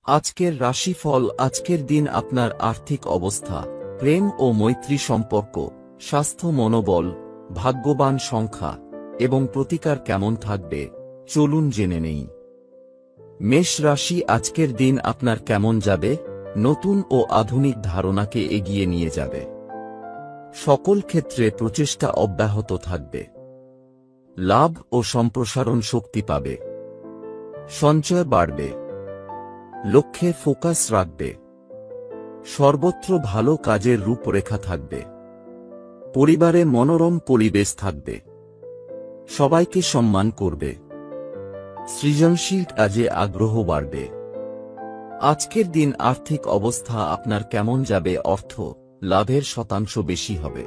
আজকের রাশিফল। আজকের দিন আপনার আর্থিক অবস্থা, প্রেম ও মৈত্রী সম্পর্ক, স্বাস্থ্য, মনোবল, ভাগ্যবান সংখ্যা এবং প্রতিকার কেমন থাকবে চলুন জেনে নেই। মেষ রাশি। আজকের দিন আপনার কেমন যাবে? নতুন ও আধুনিক ধারণাকে এগিয়ে নিয়ে যাবে। সকল ক্ষেত্রে প্রচেষ্টা অব্যাহত থাকবে। লাভ ও সম্প্রসারণ শক্তি পাবে। সঞ্চয় বাড়বে। লক্ষ্যে ফোকাস রাখবে। সর্বত্র ভালো কাজের রূপরেখা থাকবে। পরিবারে মনোরম পরিবেশ থাকবে। সবাইকে সম্মান করবে। সৃজনশীল কাজে আগ্রহ বাড়বে। আজকের দিন আর্থিক অবস্থা আপনার কেমন যাবে? অর্থ লাভের শতাংশ বেশি হবে।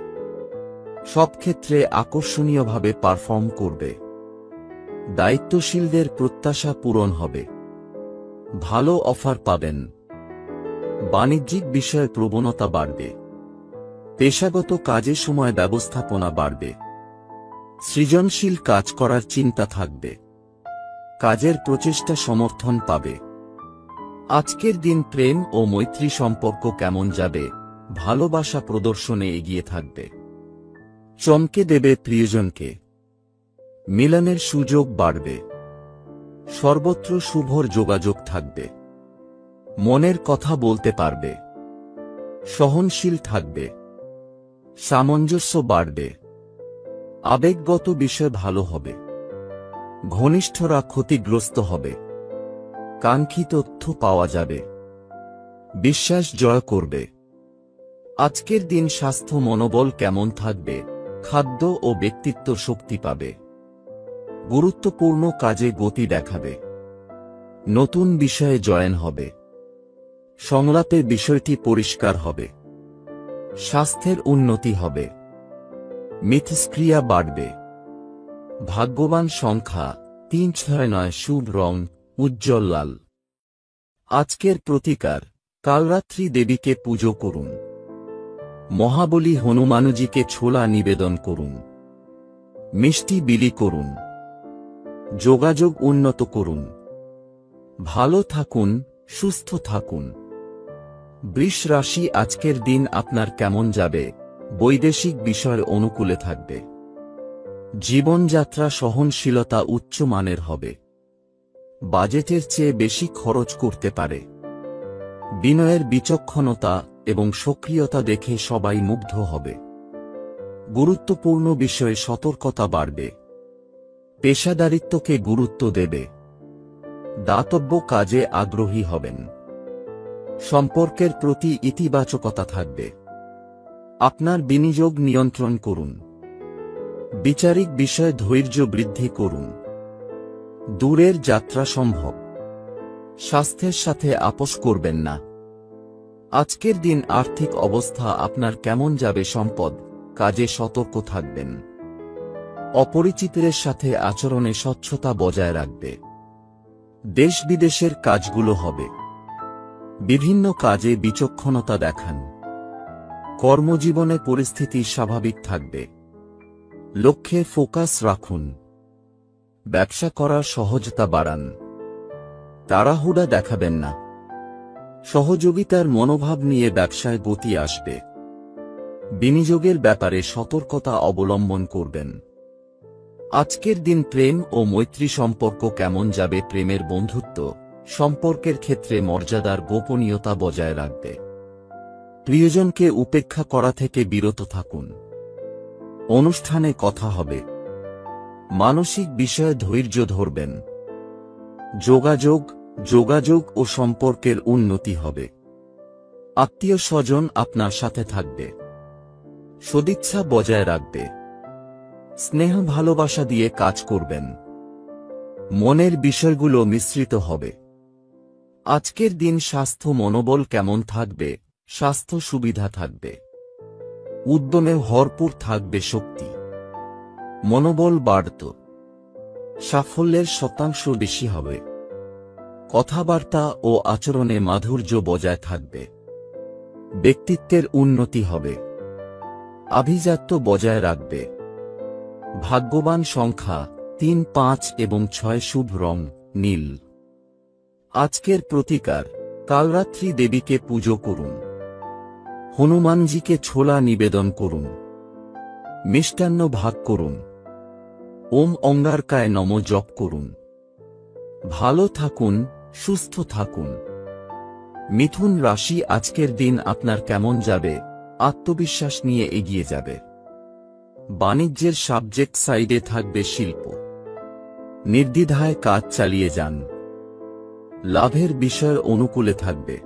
সব ক্ষেত্রে আকর্ষণীয়ভাবে পারফর্ম করবে। দায়িত্বশীলদের প্রত্যাশা পূরণ হবে। ভালো অফার পাবেন। বাণিজ্যিক বিষয়ে প্রবণতা বাড়বে। পেশাগত কাজে সময় ব্যবস্থাপনা বাড়বে। সৃজনশীল কাজ করার চিন্তা থাকবে। কাজের প্রচেষ্টা সমর্থন পাবে। আজকের দিন প্রেম ও মৈত্রী সম্পর্ক কেমন যাবে? ভালোবাসা প্রদর্শনে এগিয়ে থাকবে। চমকে দেবে প্রিয়জনকে। মিলনের সুযোগ বাড়বে। সর্বত্র শুভর যোগাযোগ থাকবে। মনের কথা বলতে পারবে। সহনশীল থাকবে। সামঞ্জস্য বাড়বে। আবেগগত বিষয় ভালো হবে। ঘনিষ্ঠরা ক্ষতিগ্রস্ত হবে। কাঙ্ক্ষিত তথ্য পাওয়া যাবে। বিশ্বাস জয় করবে। আজকের দিন স্বাস্থ্য, মনোবল কেমন থাকবে? খাদ্য ও ব্যক্তিত্ব শক্তি পাবে। গুরুত্বপূর্ণ কাজে গতি দেখাবে। নতুন বিষয়ে জয়েন হবে। সংলাপে বিষয়টি পরিষ্কার হবে। স্বাস্থ্যের উন্নতি হবে। মিথস্ক্রিয়া বাড়বে। ভাগ্যবান সংখ্যা 3, 6, 9। শুভ রং উজ্জ্বল লাল। আজকের প্রতিকার কালরাত্রি দেবীকে পুজো করুন। মহাবলী হনুমানজিকে ছোলা নিবেদন করুন। মিষ্টি বিলি করুন। যোগাযোগ উন্নত করুন। ভালো থাকুন, সুস্থ থাকুন। বৃষ রাশি। আজকের দিন আপনার কেমন যাবে? বৈদেশিক বিষয়ের অনুকূলে থাকবে। জীবনযাত্রা সহনশীলতা উচ্চ মানের হবে। বাজেটের চেয়ে বেশি খরচ করতে পারে। বিনয়ের বিচক্ষণতা এবং সক্রিয়তা দেখে সবাই মুগ্ধ হবে। গুরুত্বপূর্ণ বিষয়ে সতর্কতা বাড়বে। পেশাদারিত্বকে গুরুত্ব দেবে। দাতব্য কাজে আগ্রহী হবেন। সম্পর্কের প্রতি ইতিবাচকতা থাকবে। আপনার বিনিয়োগ নিয়ন্ত্রণ করুন। বিচারিক বিষয়ে ধৈর্য বৃদ্ধি করুন। দূরের যাত্রা সম্ভব। স্বাস্থ্যের সাথে আপোস করবেন না। আজকের দিন আর্থিক অবস্থা আপনার কেমন যাবে? সম্পদ, কাজে সতর্ক থাকবেন। অপরিচিতদের সাথে আচরণে স্বচ্ছতা বজায় রাখবে। দেশ বিদেশের কাজগুলো হবে। বিভিন্ন কাজে বিচক্ষণতা দেখান। কর্মজীবনে পরিস্থিতি স্বাভাবিক থাকবে। লক্ষ্যে ফোকাস রাখুন। ব্যবসা করার সহজতা বাড়ান। তাড়াহুড়া দেখাবেন না। সহযোগিতার মনোভাব নিয়ে ব্যবসায় গতি আসবে। বিনিয়োগের ব্যাপারে সতর্কতা অবলম্বন করবেন। আজকের দিন প্রেম ও মৈত্রী সম্পর্ক কেমন যাবে? প্রেমের বন্ধুত্ব সম্পর্কের ক্ষেত্রে মর্যাদার গোপনীয়তা বজায় রাখবে। প্রিয়জনকে উপেক্ষা করা থেকে বিরত থাকুন। অনুষ্ঠানে কথা হবে। মানসিক বিষয়ে ধৈর্য ধরবেন। যোগাযোগ ও সম্পর্কের উন্নতি হবে। আত্মীয় স্বজন আপনার সাথে থাকবে। সদিচ্ছা বজায় রাখবে। স্নেহ ভালোবাসা দিয়ে কাজ করবেন। মনের বিষয়গুলো মিশ্রিত হবে। আজকের দিন স্বাস্থ্য, মনোবল কেমন থাকবে? স্বাস্থ্য সুবিধা থাকবে। উদ্যমে ভরপুর থাকবে শক্তি। মনোবল বাড়ত। সাফল্যের শতাংশ বেশি হবে। কথাবার্তা ও আচরণে মাধুর্য বজায় থাকবে। ব্যক্তিত্বের উন্নতি হবে। আভিজাত্য বজায় রাখবে। ভাগ্যবান সংখ্যা 3, 5 এবং 6। শুভ রং নীল। আজকের প্রতিকার কালরাত্রি দেবীকে পুজো করুন। হনুমানজিকে ছোলা নিবেদন করুন। মিষ্টান্ন ভাগ করুন। ওম অঙ্গারকায় নমঃ জপ করুন। ভালো থাকুন, সুস্থ থাকুন। মিথুন রাশি, আজকের দিন আপনার কেমন যাবে? আত্মবিশ্বাস নিয়ে এগিয়ে যাবে। বাণিজ্যের সাবজেক্ট সাইডে থাকবে শিল্প। নির্দ্বিধায় কাজ চালিয়ে যান। লাভের বিষয় অনুকূলে থাকবে।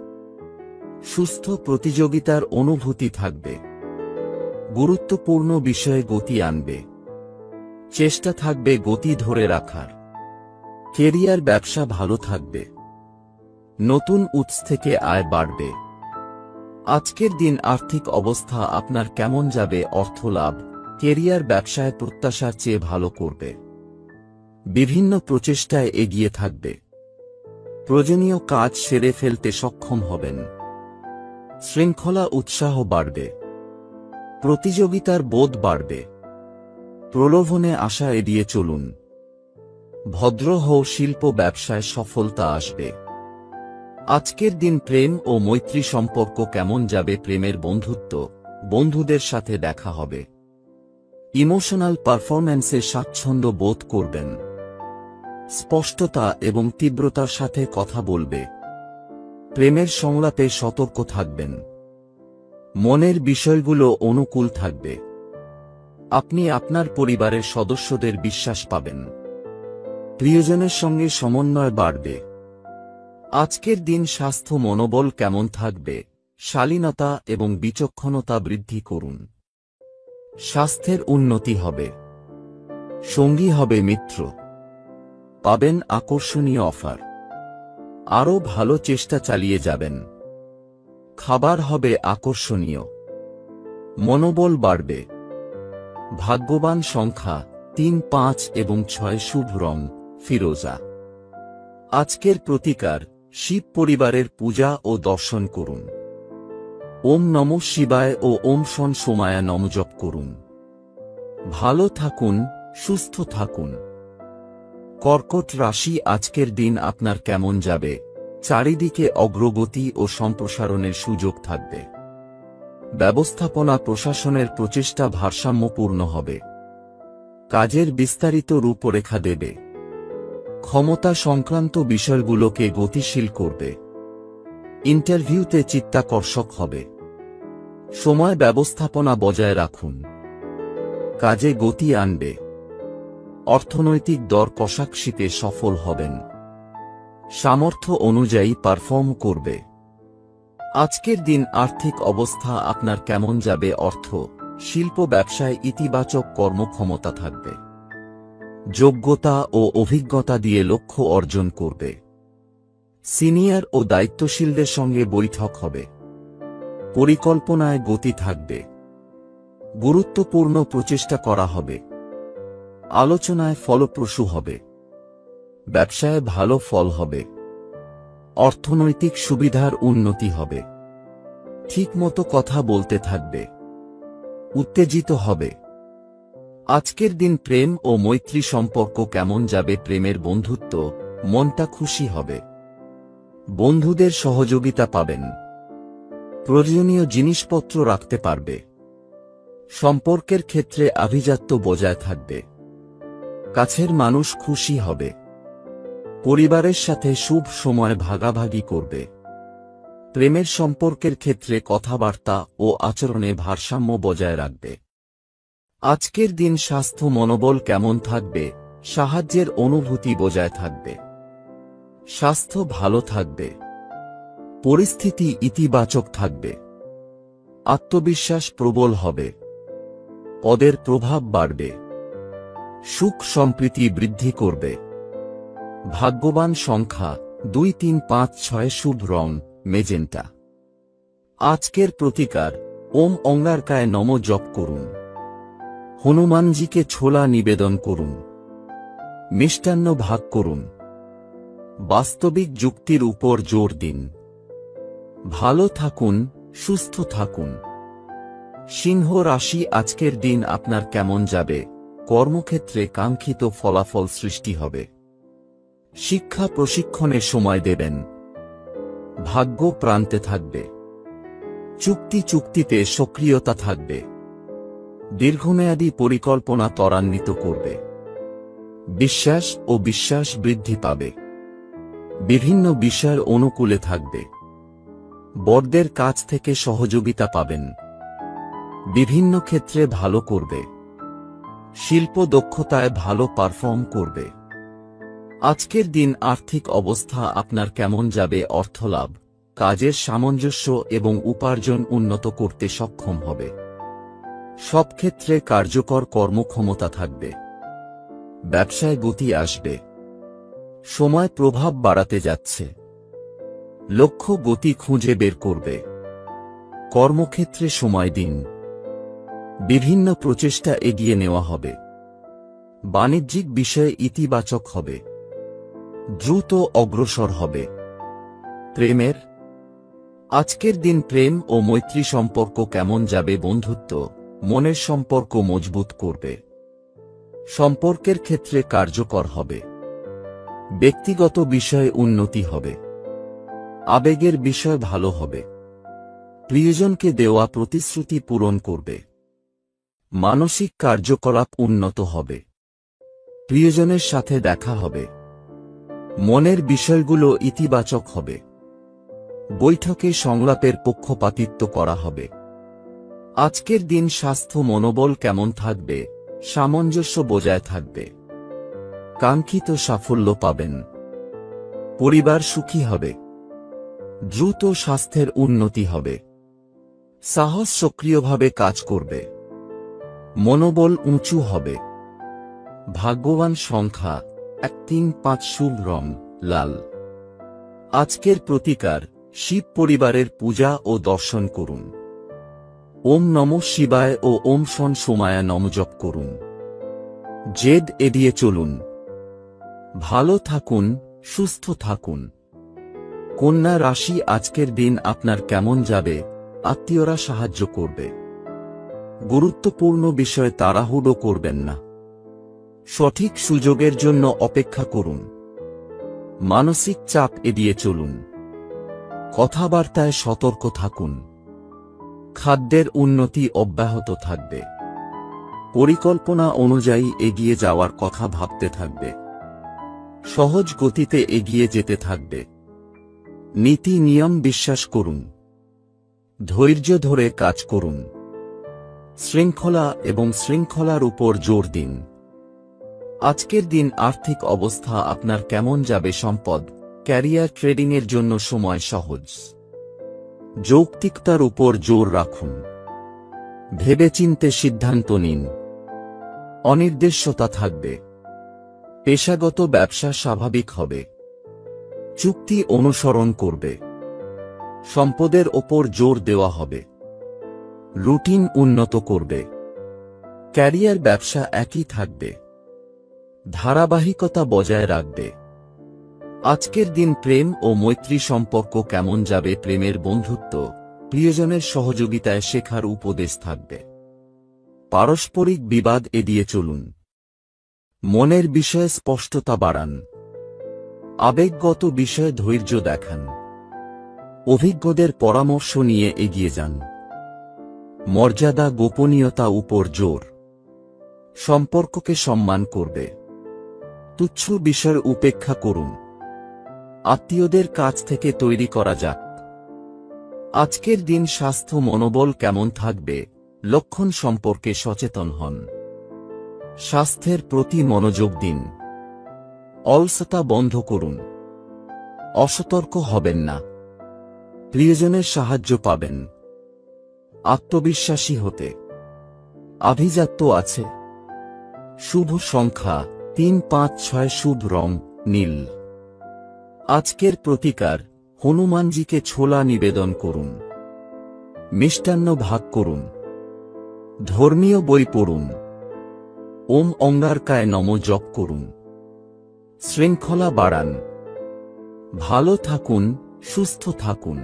সুস্থ প্রতিযোগিতার অনুভূতি থাকবে। গুরুত্বপূর্ণ বিষয়ে গতি আনবে। চেষ্টা থাকবে গতি ধরে রাখার। কেরিয়ার ব্যবসা ভালো থাকবে। নতুন উৎস থেকে আয় বাড়বে। আজকের দিন আর্থিক অবস্থা আপনার কেমন যাবে? অর্থ লাভ, কেরিয়ার ব্যবসায় প্রত্যাশার চেয়ে ভালো করবে। বিভিন্ন প্রচেষ্টায় এগিয়ে থাকবে। প্রয়োজনীয় কাজ সেরে ফেলতে সক্ষম হবেন। শৃঙ্খলা উৎসাহ বাড়বে। প্রতিযোগিতার বোধ বাড়বে। প্রলোভনে আশা এড়িয়ে চলুন। ভদ্র হও, শিল্প ব্যবসায় সফলতা আসবে। আজকের দিন প্রেম ও মৈত্রী সম্পর্ক কেমন যাবে? প্রেমের বন্ধুত্ব, বন্ধুদের সাথে দেখা হবে। ইমোশনাল পারফরম্যান্সে স্বাচ্ছন্দ্য বোধ করবেন। স্পষ্টতা এবং তীব্রতার সাথে কথা বলবে। প্রেমের সংলাপে সতর্ক থাকবেন। মনের বিষয়গুলো অনুকূল থাকবে। আপনি আপনার পরিবারের সদস্যদের বিশ্বাস পাবেন। প্রিয়জনের সঙ্গে সমন্বয় বাড়বে। আজকের দিন স্বাস্থ্য মনোবল কেমন থাকবে? শালীনতা এবং বিচক্ষণতা বৃদ্ধি করুন। স্বাস্থ্যের উন্নতি হবে। সঙ্গী হবে মিত্র। পাবেন আকর্ষণীয় অফার। আরও ভালো চেষ্টা চালিয়ে যাবেন। খাবার হবে আকর্ষণীয়। মনোবল বাড়বে। ভাগ্যবান সংখ্যা 3, 5 এবং 6। শুভ রং ফিরোজা। আজকের প্রতিকার, শিব পরিবারের পূজা ও দর্শন করুন। ওম নমঃ শিবায় ও ওম শন সোমায়া নমঃ জপ করুন। ভালো থাকুন, সুস্থ থাকুন। কর্কট রাশি, আজকের দিন আপনার কেমন যাবে? চারিদিকে অগ্রগতি ও সম্প্রসারণের সুযোগ থাকবে। ব্যবস্থাপনা প্রশাসনের প্রচেষ্টা ভারসাম্যপূর্ণ হবে। কাজের বিস্তারিত রূপরেখা দেবে। ক্ষমতা সংক্রান্ত বিষয়গুলোকে গতিশীল করবে। ইন্টারভিউতে চিত্তাকর্ষক হবে। সময় ব্যবস্থাপনা বজায় রাখুন। কাজে গতি আনবে। অর্থনৈতিক দর কষাকষিতে সফল হবেন। সামর্থ্য অনুযায়ী পারফর্ম করবে। আজকের দিন আর্থিক অবস্থা আপনার কেমন যাবে? অর্থ, শিল্প ব্যবসায় ইতিবাচক কর্মক্ষমতা থাকবে। যোগ্যতা ও অভিজ্ঞতা দিয়ে লক্ষ্য অর্জন করবে। সিনিয়র ও দায়িত্বশীলদের সঙ্গে বৈঠক হবে। পরিকল্পনায় গতি থাকবে। গুরুত্বপূর্ণ প্রচেষ্টা করা হবে। আলোচনায় ফলপ্রসূ হবে। ব্যবসায় ভালো ফল হবে। অর্থনৈতিক সুবিধার উন্নতি হবে। ঠিকমতো কথা বলতে থাকবে। উত্তেজিত হবে। আজকের দিন প্রেম ও মৈত্রী সম্পর্ক কেমন যাবে? প্রেমের বন্ধুত্ব, মনটা খুশি হবে। বন্ধুদের সহযোগিতা পাবেন। প্রয়োজনীয় জিনিসপত্র রাখতে পারবে। সম্পর্কের ক্ষেত্রে আভিজাত্য বজায় থাকবে। কাছের মানুষ খুশি হবে। পরিবারের সাথে শুভ সময় ভাগাভাগি করবে। প্রেমের সম্পর্কের ক্ষেত্রে কথাবার্তা ও আচরণে ভারসাম্য বজায় রাখবে। আজকের দিন স্বাস্থ্য মনোবল কেমন থাকবে? সাহায্যের অনুভূতি বজায় থাকবে। স্বাস্থ্য ভালো থাকবে। পরিস্থিতি ইতিবাচক থাকবে। আত্মবিশ্বাস প্রবল হবে। পদের প্রভাব বাড়বে। সুখ সম্প্রীতি বৃদ্ধি করবে। ভাগ্যবান সংখ্যা 2, 3, 5, 6। শুভ রং মেজেন্টা। আজকের প্রতিকার, ওম অঙ্গারকায় নমঃ জপ করুন। হনুমানজিকে ছোলা নিবেদন করুন। মিষ্টান্ন ভাগ করুন। বাস্তবিক যুক্তির উপর জোর দিন। ভালো থাকুন, সুস্থ থাকুন। সিংহ রাশি, আজকের দিন আপনার কেমন যাবে? কর্মক্ষেত্রে কাঙ্ক্ষিত ফলাফল সৃষ্টি হবে। শিক্ষা প্রশিক্ষণে সময় দেবেন। ভাগ্য প্রান্তে থাকবে। চুক্তিতে সক্রিয়তা থাকবে। দীর্ঘমেয়াদী পরিকল্পনা ত্বরান্বিত করবে। বিশ্বাস বৃদ্ধি পাবে। বিভিন্ন বিষয়ের অনুকূলে থাকবে। বড়দের কাছ থেকে সহযোগিতা পাবেন। বিভিন্ন ক্ষেত্রে ভালো করবে। শিল্প দক্ষতায় ভালো পারফর্ম করবে। আজকের দিন আর্থিক অবস্থা আপনার কেমন যাবে? অর্থলাভ, কাজের সামঞ্জস্য এবং উপার্জন উন্নত করতে সক্ষম হবে। সব ক্ষেত্রে কার্যকর কর্মক্ষমতা থাকবে। ব্যবসায় গতি আসবে। সময় প্রভাব বাড়াতে যাচ্ছে। লক্ষ্য গতি খুঁজে বের করবে। কর্মক্ষেত্রে সময় দিন। বিভিন্ন প্রচেষ্টা এগিয়ে নেওয়া হবে। বাণিজ্যিক বিষয়ে ইতিবাচক হবে। দ্রুত অগ্রসর হবে। প্রেমের আজকের দিন প্রেম ও মৈত্রী সম্পর্ক কেমন যাবে? বন্ধুত্ব মনের সম্পর্ক মজবুত করবে। সম্পর্কের ক্ষেত্রে কার্যকর হবে। ব্যক্তিগত বিষয়ে উন্নতি হবে। আবেগের বিষয় ভালো হবে। প্রিয়জনকে দেওয়া প্রতিশ্রুতি পূরণ করবে। মানসিক কার্যকলাপ উন্নত হবে। প্রিয়জনের সাথে দেখা হবে। মনের বিষয়গুলো ইতিবাচক হবে। বৈঠকে সংলাপের পক্ষপাতিত্ব করা হবে। আজকের দিন স্বাস্থ্য মনোবল কেমন থাকবে? সামঞ্জস্য বজায় থাকবে। কাঙ্ক্ষিত সাফল্য পাবেন। পরিবার সুখী হবে। দ্রুত স্বাস্থ্যের উন্নতি হবে। সাহস সক্রিয়ভাবে কাজ করবে। মনোবল উঁচু হবে। ভাগ্যবান সংখ্যা 1, 3, 5। শুভ রং লাল। আজকের প্রতিকার শিব পরিবারের পূজা ও দর্শন করুন। ওম নমঃ শিবায় ও ওম শন সোমায়া নমঃ জপ করুন। জেদ এড়িয়ে চলুন। ভালো থাকুন, সুস্থ থাকুন। কন্যা রাশি আজকের দিন আপনার কেমন যাবে? আত্মীয়রা সাহায্য করবে। গুরুত্বপূর্ণ বিষয়ে তাড়াহুড়ো করবেন না। সঠিক সুযোগের জন্য অপেক্ষা করুন। মানসিক চাপ এড়িয়ে চলুন। কথাবার্তায় সতর্ক থাকুন। খাদ্যের উন্নতি অব্যাহত থাকবে। পরিকল্পনা অনুযায়ী এগিয়ে যাওয়ার কথা ভাবতে থাকবে। সহজ গতিতে এগিয়ে যেতে থাকবে। নীতি নিয়ম বিশ্বাস করুন। ধৈর্য ধরে কাজ করুন। শৃঙ্খলার উপর জোর দিন। আজকের দিন আর্থিক অবস্থা আপনার কেমন যাবে? সম্পদ, ক্যারিয়ার, ট্রেডিংয়ের জন্য সময় সহজ। যৌক্তিকতার উপর জোর রাখুন। ভেবেচিন্তে সিদ্ধান্ত নিন। অনির্দিষ্টতা থাকবে। পেশাগত ব্যবসা স্বাভাবিক হবে। চুক্তি অনুসরণ করবে। সম্পদের ওপর জোর দেওয়া হবে। রুটিন উন্নত করবে। ক্যারিয়ার, ব্যবসা একই থাকবে। ধারাবাহিকতা বজায় রাখবে। আজকের দিন প্রেম ও মৈত্রী সম্পর্ক কেমন যাবে? প্রেমের বন্ধুত্ব, প্রিয়জনের সহযোগিতায় শেখার উপদেশ থাকবে। পারস্পরিক বিবাদ এড়িয়ে চলুন। মনের বিষয়ে স্পষ্টতা বাড়ান। আবেগগত বিষয়ে ধৈর্য দেখান। অভিজ্ঞদের পরামর্শ নিয়ে এগিয়ে যান। মর্যাদা, গোপনীয়তা উপর জোর। সম্পর্ককে সম্মান করবে। তুচ্ছ বিষয় উপেক্ষা করুন। আত্মীয়দের কাছ থেকে তৈরি করা যাক। আজকের দিন স্বাস্থ্য মনোবল কেমন থাকবে? লক্ষণ সম্পর্কে সচেতন হন। স্বাস্থ্যের প্রতি মনোযোগ দিন। অলসতা বন্ধ করুন। অসতর্ক হবেন না। প্রিয়জনের সাহায্য পাবেন। আত্মবিশ্বাসী হতে আভিজাত্য আছে। শুভ সংখ্যা 3, 5, 6। শুভ রং নীল। আজকের প্রতিকার হনুমানজিকে ছোলা নিবেদন করুন। মিষ্টান্ন ভাগ করুন। ধর্মীয় বই পড়ুন। ওম অঙ্গারকায় নমঃ জপ করুন। শৃঙ্খলা বাড়ান। ভালো থাকুন, সুস্থ থাকুন।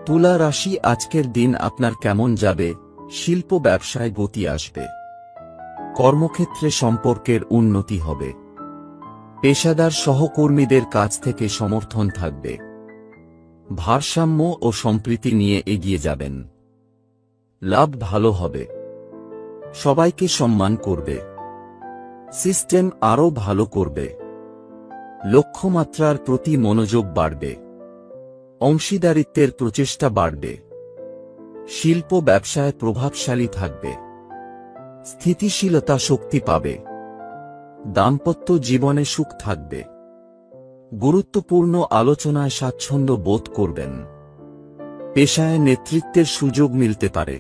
তুলা রাশি আজকের দিন আপনার কেমন যাবে? শিল্প ব্যবসায় গতি আসবে। কর্মক্ষেত্রে সম্পর্কের উন্নতি হবে। পেশাদার সহকর্মীদের কাছ থেকে সমর্থন থাকবে। ভারসাম্য ও সম্প্রীতি নিয়ে এগিয়ে যাবেন। লাভ ভালো হবে। সবাইকে সম্মান করবে। সিস্টেম আরও ভালো করবে। লক্ষ্যমাত্রার প্রতি মনোযোগ বাড়বে। অংশীদারিত্বের প্রচেষ্টা বাড়বে। শিল্প ব্যবসায় প্রভাবশালী থাকবে। স্থিতিশীলতা শক্তি পাবে। দাম্পত্য জীবনে সুখ থাকবে। গুরুত্বপূর্ণ আলোচনায় স্বাচ্ছন্দ্য বোধ করবেন। পেশায় নেতৃত্বের সুযোগ মিলতে পারে।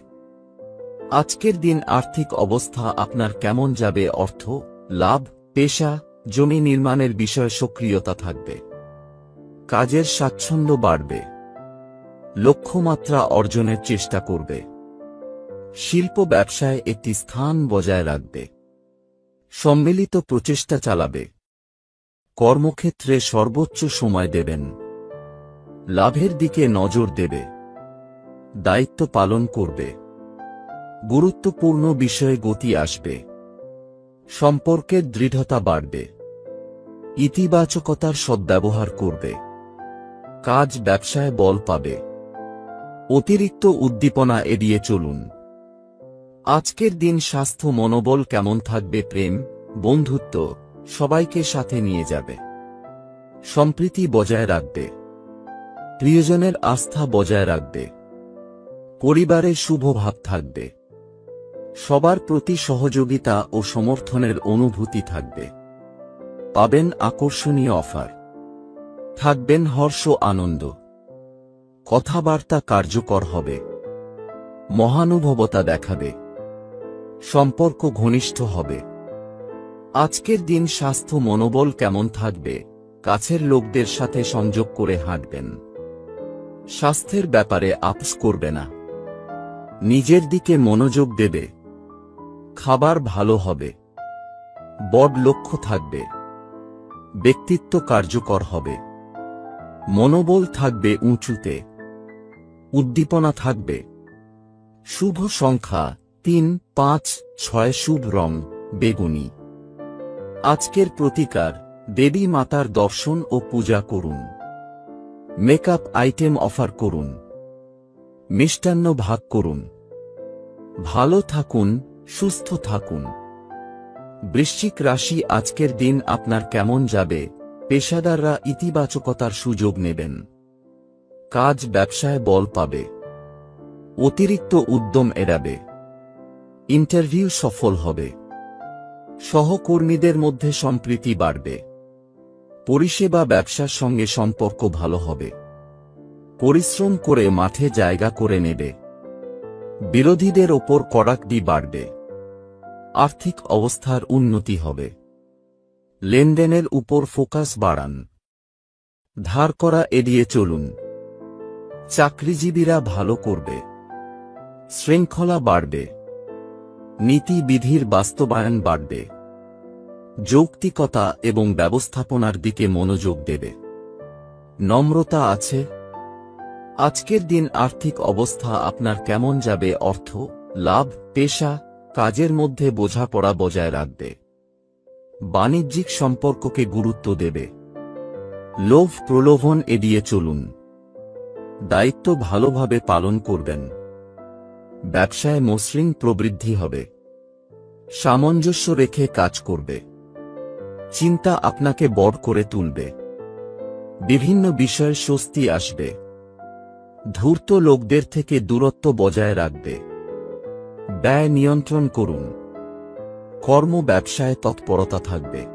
আজকের দিন আর্থিক অবস্থা আপনার কেমন যাবে? অর্থ, লাভ, পেশা, জমি নির্মাণের বিষয়ে সক্রিয়তা থাকবে। কাজের স্বাচ্ছন্দ্য বাড়বে। লক্ষ্যমাত্রা অর্জনের চেষ্টা করবে। শিল্প ব্যবসায় একটি স্থান বজায় রাখবে। সম্মিলিত প্রচেষ্টা চালাবে। কর্মক্ষেত্রে সর্বোচ্চ সময় দেবেন। লাভের দিকে নজর দেবে। দায়িত্ব পালন করবে। গুরুত্বপূর্ণ বিষয়ে গতি আসবে। সম্পর্কের দৃঢ়তা বাড়বে। ইতিবাচকতার সদ্ব্যবহার করবে। কাজ ব্যবসায় বল পাবে। অতিরিক্ত উদ্দীপনা এড়িয়ে চলুন। আজকের দিন স্বাস্থ্য মনোবল কেমন থাকবে? প্রেম, বন্ধুত্ব সবাইকে সাথে নিয়ে যাবে। সম্প্রীতি বজায় রাখবে। প্রিয়জনের আস্থা বজায় রাখবে। পরিবারে শুভ ভাব থাকবে। সবার প্রতি সহযোগিতা ও সমর্থনের অনুভূতি থাকবে। পাবেন আকর্ষণীয় অফার। থাকবেন হর্ষ আনন্দ। কথাবার্তা কার্যকর হবে। মহানুভবতা দেখাবে। সম্পর্ক ঘনিষ্ঠ হবে। আজকের দিন স্বাস্থ্য মনোবল কেমন থাকবে? কাছের লোকদের সাথে সংযোগ করে হাঁটবেন। স্বাস্থ্যের ব্যাপারে আপোস করবে না। নিজের দিকে মনোযোগ দেবে। খাবার ভালো হবে। বড় লক্ষ্য থাকবে। ব্যক্তিত্ব কার্যকর হবে। মনোবল থাকবে উঁচুতে। উদ্দীপনা থাকবে। শুভ সংখ্যা 3, 5, 6। শুভ রং বেগুনি। আজকের প্রতিকার, দেবী মাতার দর্শন ও পূজা করুন। মেকআপ আইটেম অফার করুন। মিষ্টান্ন ভাগ করুন। ভালো থাকুন, সুস্থ থাকুন। বৃশ্চিক রাশি, আজকের দিন আপনার কেমন যাবে? পেশাদাররা ইতিবাচকতার সুযোগ নেবেন। কাজ ব্যবসায় বল পাবে। অতিরিক্ত উদ্যম এড়াবে। ইন্টারভিউ সফল হবে। সহকর্মীদের মধ্যে সম্প্রীতি বাড়বে। পরিষেবা ব্যবসার সঙ্গে সম্পর্ক ভালো হবে। পরিশ্রম করে মাঠে জায়গা করে নেবে। বিরোধীদের ওপর কড়াকড়ি বাড়বে। আর্থিক অবস্থার উন্নতি হবে। লেনদেনের উপর ফোকাস বাড়ান। ধার করা এড়িয়ে চলুন। চাকরিজীবীরা ভালো করবে। শৃঙ্খলা বাড়বে। নীতি বিধির বাস্তবায়ন বাড়বে। যৌক্তিকতা এবং ব্যবস্থাপনার দিকে মনোযোগ দেবে। নম্রতা আছে। আজকের দিন আর্থিক অবস্থা আপনার কেমন যাবে? অর্থ, লাভ, পেশা, কাজের মধ্যে বোঝাপড়া বজায় রাখবে। বাণিজ্যিক সম্পর্ককে গুরুত্ব দেবে। লোভ প্রলোভন এড়িয়ে চলুন। দায়িত্ব ভালোভাবে পালন করবেন। ব্যবসায় মসৃণ প্রবৃদ্ধি হবে। সামঞ্জস্য রেখে কাজ করবে। চিন্তা আপনাকে বড় করে তুলবে। বিভিন্ন বিষয়ে স্বস্তি আসবে। ধূর্ত লোকদের থেকে দূরত্ব বজায় রাখবে। ব্যয় নিয়ন্ত্রণ করুন। কর্ম ব্যবসায় তৎপরতা থাকবে।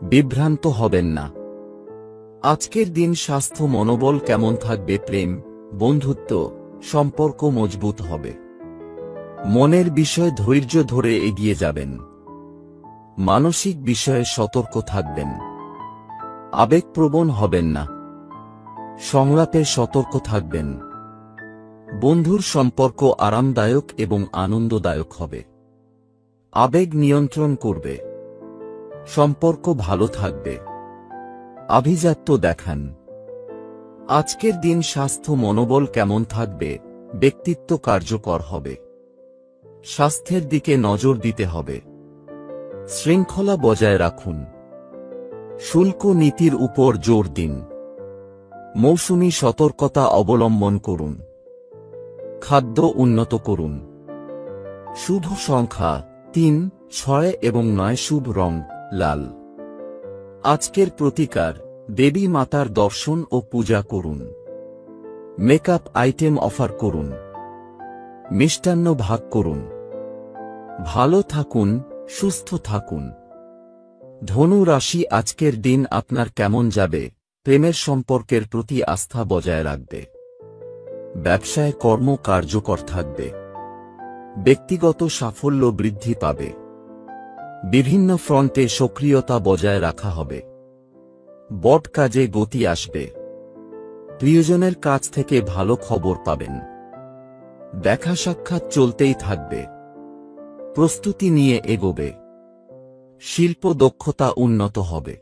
বিভ্রান্ত হবেন না। আজকের দিন স্বাস্থ্য মনোবল কেমন থাকবে? প্রেম, বন্ধুত্ব সম্পর্ক মজবুত হবে। মনের বিষয় ধৈর্য ধরে এগিয়ে যাবেন। মানসিক বিষয়ে সতর্ক থাকবেন। আবেগপ্রবণ হবেন না। সংলাপে সতর্ক থাকবেন। বন্ধুর সম্পর্ক আরামদায়ক এবং আনন্দদায়ক হবে। আবেগ নিয়ন্ত্রণ করবে। সম্পর্ক ভালো থাকবে। আভিজাত্য দেখান। আজকের দিন স্বাস্থ্য মনোবল কেমন থাকবে? ব্যক্তিত্ব কার্যকর হবে। স্বাস্থ্যের দিকে নজর দিতে হবে। শৃঙ্খলা বজায় রাখুন। শুল্ক নীতির উপর জোর দিন। মৌসুমী সতর্কতা অবলম্বন করুন। খাদ্য উন্নত করুন। শুভ সংখ্যা 3, 6 এবং 9। শুভ রং লাল। আজকের প্রতিকার দেবী মাতার দর্শন ও পূজা করুন। মেকআপ আইটেম অফার করুন। মিষ্টান্ন ভাগ করুন। ভালো থাকুন, সুস্থ থাকুন। ধনু রাশি, আজকের দিন আপনার কেমন যাবে? প্রেমের সম্পর্কের প্রতি আস্থা বজায় রাখবে। ব্যবসায় কর্ম কার্যকর থাকবে। ব্যক্তিগত সাফল্য বৃদ্ধি পাবে। বিভিন্ন ফ্রন্টে সক্রিয়তা বজায় রাখা হবে। বট কাজে গতি আসবে। প্রিয়জনের কাছ থেকে ভালো খবর পাবেন। দেখা সাক্ষাৎ চলতেই থাকবে। প্রস্তুতি নিয়ে এগোবে। শিল্প দক্ষতা উন্নত হবে।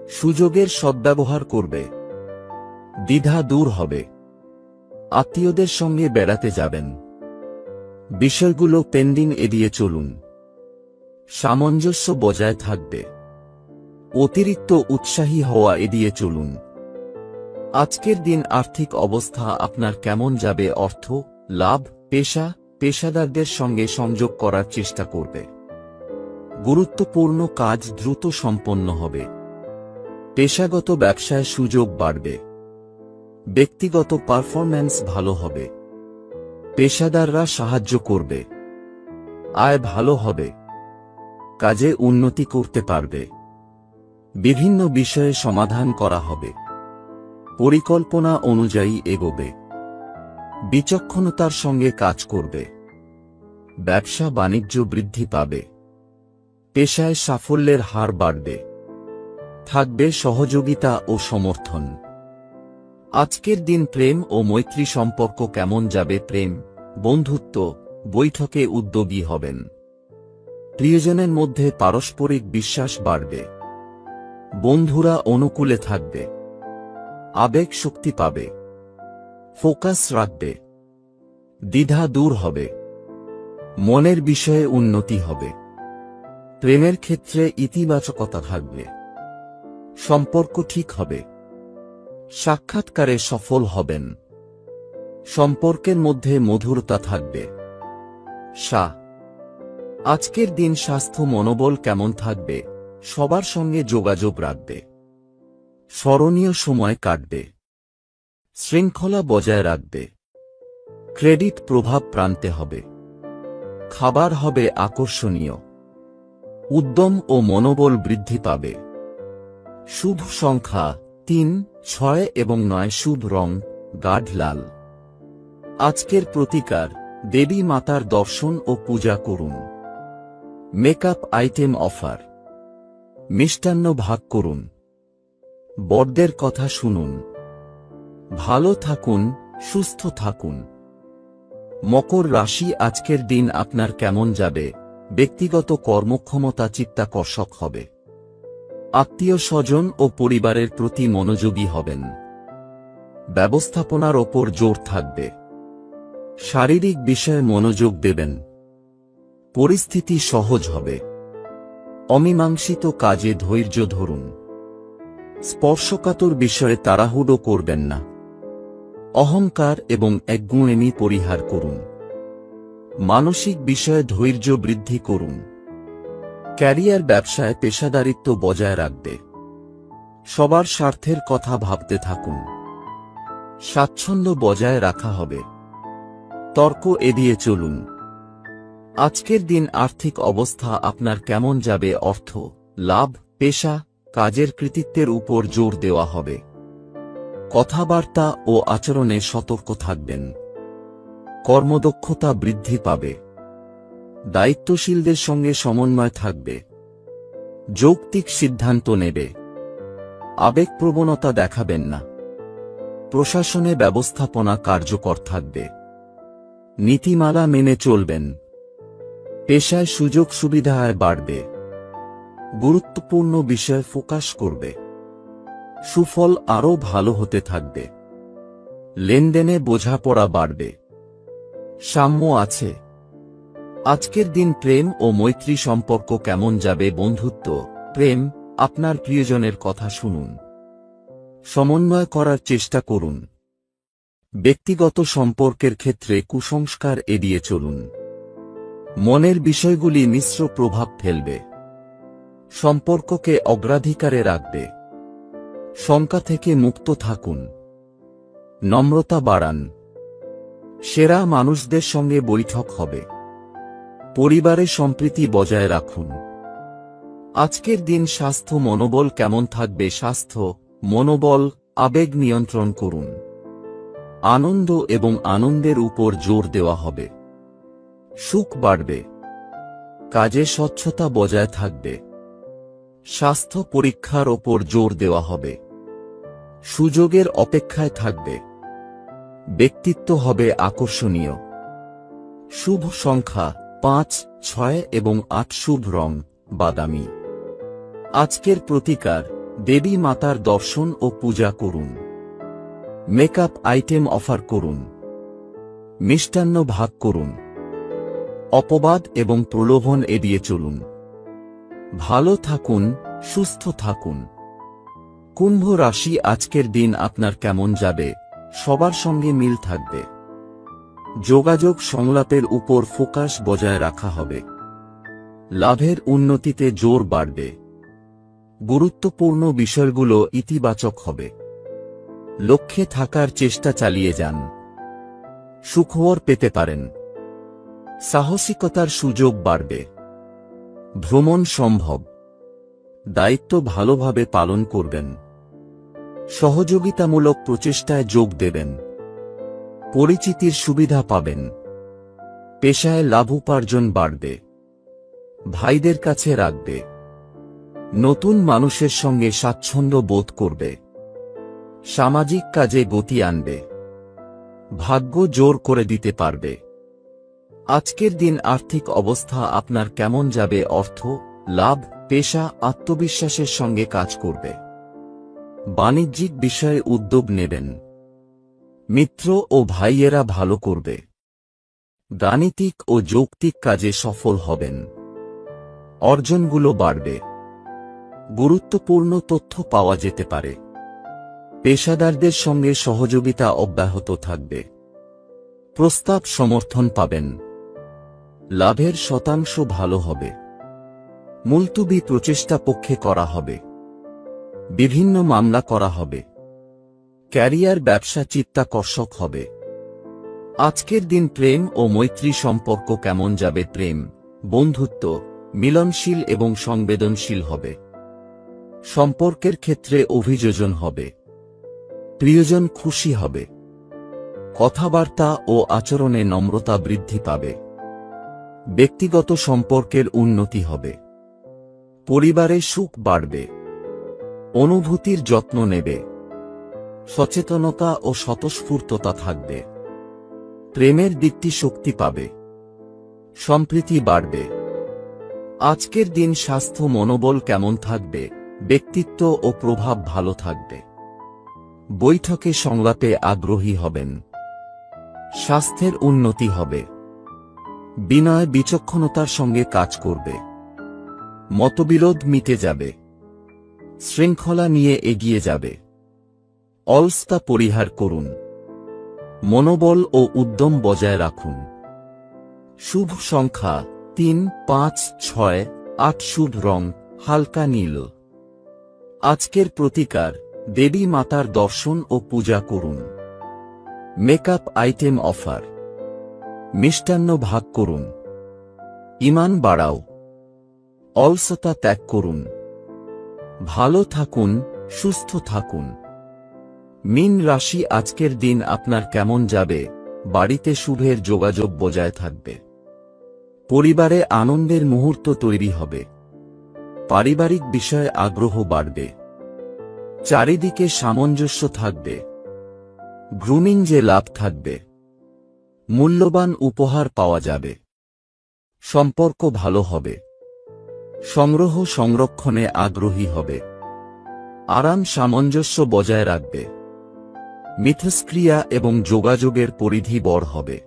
সুযোগের সদ্ব্যবহার করবে। দ্বিধা দূর হবে। আত্মীয়দের সঙ্গে বেড়াতে যাবেন। বিষয়গুলো পেন্ডিং এড়িয়ে চলুন। সামঞ্জস্য বজায় থাকবে। অতিরিক্ত উৎসাহী হওয়া এড়িয়ে চলুন। আজকের দিন আর্থিক অবস্থা আপনার কেমন যাবে? অর্থ লাভ, পেশাদারদের সঙ্গে সংযোগ করার চেষ্টা করবে। গুরুত্বপূর্ণ কাজ দ্রুত সম্পন্ন হবে। পেশাগত ব্যবসায় সুযোগ বাড়বে। ব্যক্তিগত পারফরম্যান্স ভালো হবে। পেশাদাররা সাহায্য করবে। আয় ভালো হবে। কাজে উন্নতি করতে পারবে। বিভিন্ন বিষয়ে সমাধান করা হবে। পরিকল্পনা অনুযায়ী এগোবে। বিচক্ষণতার সঙ্গে কাজ করবে। ব্যবসা বাণিজ্য বৃদ্ধি পাবে। পেশায় সাফল্যের হার বাড়বে। থাকবে সহযোগিতা ও সমর্থন। আজকের দিন প্রেম ও মৈত্রী সম্পর্ক কেমন যাবে? প্রেম, বন্ধুত্ব, বৈঠকে উদ্যোগী হবেন। প্রিয়জনের মধ্যে পারস্পরিক বিশ্বাস বাড়বে। বন্ধুরা অনুকূলে থাকবে। আবেগ শক্তি পাবে। ফোকাস রাখবে। দ্বিধা দূর হবে। মনের বিষয়ে উন্নতি হবে। প্রেমের ক্ষেত্রে ইতিবাচকতা থাকবে। সম্পর্ক ঠিক হবে। সাক্ষাৎকারে সফল হবেন। সম্পর্কের মধ্যে মধুরতা থাকবে। আজকের দিন স্বাস্থ্য মনোবল কেমন থাকবে? সবার সঙ্গে যোগাযোগ রাখবে। স্মরণীয় সময় কাটবে। শৃঙ্খলা বজায় রাখবে। ক্রেডিট প্রভাব প্রান্তে হবে। খাবার হবে আকর্ষণীয়। উদ্যম ও মনোবল বৃদ্ধি পাবে। শুভ সংখ্যা 3, 6 এবং 9। শুভ রং গাঢ় লাল। আজকের প্রতিকার দেবী মাতার দর্শন ও পূজা করুন। Makeup item offer. মিষ্টান্ন ভাগ করুন। বড়দের কথা শুনুন। ভালো থাকুন, সুস্থ থাকুন। মকর রাশি, আজকের দিন আপনার কেমন যাবে? ব্যক্তিগত কর্মক্ষমতা চিত্তাকর্ষক হবে। আত্মীয় স্বজন ও পরিবারের প্রতি মনোযোগী হবেন। ব্যবস্থাপনার ওপর জোর থাকবে। শারীরিক বিষয়ে মনোযোগ দেবেন। পরিস্থিতি সহজ হবে। অমীমাংসিত কাজে ধৈর্য ধরুন। স্পর্শকাতর বিষয়ে তাড়াহুড়ো করবেন না। অহংকার এবং একগুঁয়েমি পরিহার করুন। মানসিক বিষয়ে ধৈর্য বৃদ্ধি করুন। ক্যারিয়ার ব্যবসায় পেশাদারিত্ব বজায় রাখবে। সবার স্বার্থের কথা ভাবতে থাকুন। স্বাচ্ছন্দ্য বজায় রাখা হবে। তর্ক এড়িয়ে চলুন। আজকের দিন আর্থিক অবস্থা আপনার কেমন যাবে? অর্থ লাভ, কাজের কৃতিত্বের উপর জোর দেওয়া হবে। কথাবার্তা ও আচরণে সতর্ক থাকবেন। কর্মদক্ষতা বৃদ্ধি পাবে। দায়িত্বশীলদের সঙ্গে সমন্বয় থাকবে। যৌক্তিক সিদ্ধান্ত নেবে। আবেগপ্রবণতা দেখাবেন না। প্রশাসনে ব্যবস্থাপনা কার্যকর থাকবে। নীতিমালা মেনে চলবেন। পেশায় সুযোগ সুবিধায় বাড়বে। গুরুত্বপূর্ণ বিষয়ে ফোকাস করবে। সুফল আরও ভালো হতে থাকবে। লেনদেনে বোঝাপড়া বাড়বে। সাম্য আছে। আজকের দিন প্রেম ও মৈত্রী সম্পর্ক কেমন যাবে? বন্ধুত্ব, প্রেম, আপনার প্রিয়জনের কথা শুনুন। সমন্বয় করার চেষ্টা করুন। ব্যক্তিগত সম্পর্কের ক্ষেত্রে কুসংস্কার এড়িয়ে চলুন। মনের বিষয়গুলি মিশ্র প্রভাব ফেলবে। সম্পর্ককে অগ্রাধিকারে রাখবে। শঙ্কা থেকে মুক্ত থাকুন। নম্রতা বাড়ান। সেরা মানুষদের সঙ্গে বৈঠক হবে। পরিবারে সম্প্রীতি বজায় রাখুন। আজকের দিন স্বাস্থ্য মনোবল কেমন থাকবে? স্বাস্থ্য মনোবল আবেগ নিয়ন্ত্রণ করুন। আনন্দ এবং আনন্দের উপর জোর দেওয়া হবে। সুখ বাড়বে। কাজে স্বচ্ছতা বজায় থাকবে। স্বাস্থ্য পরীক্ষার ওপর জোর দেওয়া হবে। সুযোগের অপেক্ষায় থাকবে। ব্যক্তিত্ব হবে আকর্ষণীয়। শুভ সংখ্যা 5, 6 এবং 8। শুভ রং বাদামি। আজকের প্রতিকার দেবী মাতার দর্শন ও পূজা করুন। মেকআপ আইটেম অফার করুন। মিষ্টান্ন ভাগ করুন। অপবাদ এবং প্রলোভন এড়িয়ে চলুন। ভালো থাকুন, সুস্থ থাকুন। কুম্ভ রাশি, আজকের দিন আপনার কেমন যাবে? সবার সঙ্গে মিল থাকবে। যোগাযোগ সংলাপের উপর ফোকাস বজায় রাখা হবে। লাভের উন্নতিতে জোর বাড়বে। গুরুত্বপূর্ণ বিষয়গুলো ইতিবাচক হবে। লক্ষ্যে থাকার চেষ্টা চালিয়ে যান। সুখবর পেতে পারেন। সাহসিকতার সুযোগ বাড়বে। ভ্রমণ সম্ভব। দায়িত্ব ভালোভাবে পালন করবেন। সহযোগিতামূলক প্রচেষ্টায় যোগ দেবেন। পরিচিতির সুবিধা পাবেন। পেশায় লাভ উপার্জন বাড়বে। ভাইদের কাছে রাখবে। নতুন মানুষের সঙ্গে স্বাচ্ছন্দ্য বোধ করবে। সামাজিক কাজে গতি আনবে। ভাগ্য জোর করে দিতে পারবে। আজকের দিন আর্থিক অবস্থা আপনার কেমন যাবে? অর্থ লাভ, পেশা আত্মবিশ্বাসের সঙ্গে কাজ করবে। বাণিজ্যিক বিষয়ে উদ্যোগ নেবেন। মিত্র ও ভাইয়েরা ভালো করবে। গাণিতিক ও যৌক্তিক কাজে সফল হবেন। অর্জনগুলো বাড়বে। গুরুত্বপূর্ণ তথ্য পাওয়া যেতে পারে। পেশাদারদের সঙ্গে সহযোগিতা অব্যাহত থাকবে। প্রস্তাব সমর্থন পাবেন। লাভের শতাংশ ভালো হবে। মুলতুবি প্রচেষ্টা পক্ষে করা হবে। বিভিন্ন মামলা করা হবে। ক্যারিয়ার ব্যবসা চিত্তাকর্ষক হবে। আজকের দিন প্রেম ও মৈত্রী সম্পর্ক কেমন যাবে? প্রেম বন্ধুত্ব মিলনশীল এবং সংবেদনশীল হবে। সম্পর্কের ক্ষেত্রে অভিযোজন হবে। প্রিয়জন খুশি হবে। কথাবার্তা ও আচরণে নম্রতা বৃদ্ধি পাবে। ব্যক্তিগত সম্পর্কের উন্নতি হবে। পরিবারে সুখ বাড়বে। অনুভূতির যত্ন নেবে। সচেতনতা ও স্বতঃস্ফূর্ততা থাকবে। প্রেমের দিকটি শক্তি পাবে। সম্প্রীতি বাড়বে। আজকের দিন স্বাস্থ্য মনোবল কেমন থাকবে? ব্যক্তিত্ব ও প্রভাব ভালো থাকবে। বৈঠকে সংলাপে আগ্রহী হবেন। স্বাস্থ্যের উন্নতি হবে। বিনয় বিচক্ষণতার সঙ্গে কাজ করবে। মতবিরোধ মিটে যাবে। শৃঙ্খলা নিয়ে এগিয়ে যাবে। অলসতা পরিহার করুন। মনোবল ও উদ্যম বজায় রাখুন। শুভ সংখ্যা 3, 5, 6, 8। শুভ রং হালকা নীল। আজকের প্রতিকার দেবী মাতার দর্শন ও পূজা করুন। Makeup item offer. মিষ্টান্ন ভাগ করুন। ঈমান বাড়াও। অলসতা ত্যাগ করুন। ভালো থাকুন, সুস্থ থাকুন। মীন রাশি, আজকের দিন আপনার কেমন যাবে? বাড়িতে শুভের যোগাযোগ বজায় থাকবে। পরিবারে আনন্দের মুহূর্ত তৈরি হবে। পারিবারিক বিষয়ে আগ্রহ বাড়বে। চারিদিকে সামঞ্জস্য থাকবে। গ্রুমিং যে লাভ থাকবে। মূল্যবান উপহার পাওয়া যাবে। সম্পর্ক ভালো হবে। সংগ্রহ সংরক্ষণে আগ্রহী হবে। আরাম সামঞ্জস্য বজায় রাখবে। মিথস্ক্রিয়া এবং যোগাযোগের পরিধি বড় হবে।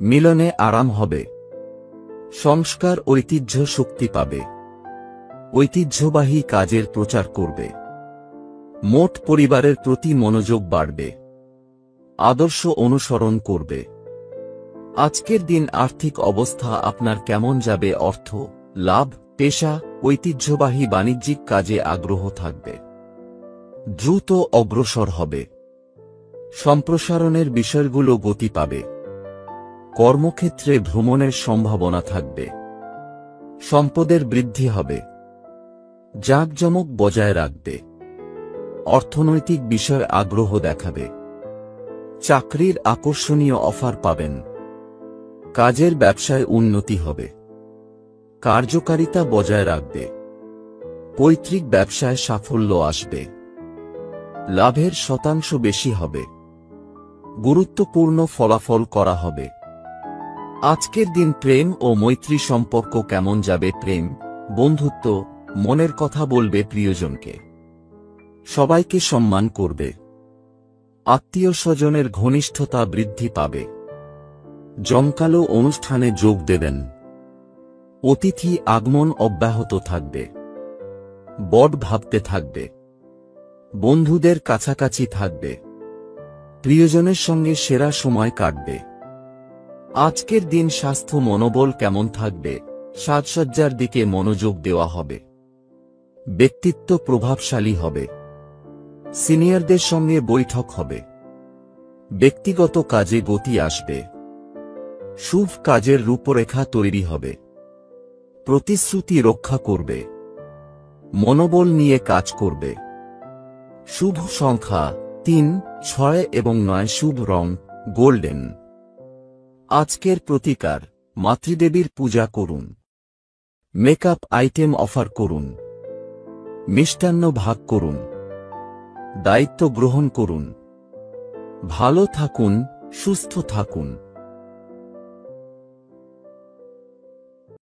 মিলনে আরাম হবে। সংস্কার ঐতিহ্য শক্তি পাবে। ঐতিহ্যবাহী কাজের প্রচার করবে। মোট পরিবারের প্রতি মনোযোগ বাড়বে। আদর্শ অনুসরণ করবে। আজকের দিন আর্থিক অবস্থা আপনার কেমন যাবে? অর্থ, লাভ, পেশা, ঐতিহ্যবাহী বাণিজ্যিক কাজে আগ্রহ থাকবে। দ্রুত অগ্রসর হবে। সম্প্রসারণের বিষয়গুলো গতি পাবে। কর্মক্ষেত্রে ভ্রমণের সম্ভাবনা থাকবে। সম্পদের বৃদ্ধি হবে। জাঁকজমক বজায় রাখবে। অর্থনৈতিক বিষয়ে আগ্রহ দেখাবে। চাকরির আকর্ষণীয় অফার পাবেন। কাজের ব্যবসায় উন্নতি হবে। কার্যকারিতা বজায় রাখবে। পৈতৃক ব্যবসায় সাফল্য আসবে। লাভের শতাংশ বেশি হবে। গুরুত্বপূর্ণ ফলাফল করা হবে। আজকের দিন প্রেম ও মৈত্রী সম্পর্ক কেমন যাবে? প্রেম, বন্ধুত্ব, মনের কথা বলবে প্রিয়জনকে। সবাইকে সম্মান করবে। আত্মীয় স্বজনের ঘনিষ্ঠতা বৃদ্ধি পাবে। জমকালো অনুষ্ঠানে যোগ দেবেন। অতিথি আগমন অব্যাহত থাকবে। বড় ভাবতে থাকবে। বন্ধুদের কাছাকাছি থাকবে। প্রিয়জনের সঙ্গে সেরা সময় কাটবে। আজকের দিন স্বাস্থ্য মনোবল কেমন থাকবে? সাজসজ্জার দিকে মনোযোগ দেওয়া হবে। ব্যক্তিত্ব প্রভাবশালী হবে। সিনিয়রদের সঙ্গে বৈঠক হবে। ব্যক্তিগত কাজে গতি আসবে। শুভ কাজের রূপরেখা তৈরি হবে। প্রতিশ্রুতি রক্ষা করবে। মনোবল নিয়ে কাজ করবে। শুভ সংখ্যা 3, 6 এবং 9। শুভ রং গোল্ডেন। আজকের প্রতিকার, মাতৃদেবীর পূজা করুন। মেকআপ আইটেম অফার করুন। মিষ্টান্ন ভাগ করুন। দায়িত্ব গ্রহণ করুন। ভালো থাকুন, সুস্থ থাকুন।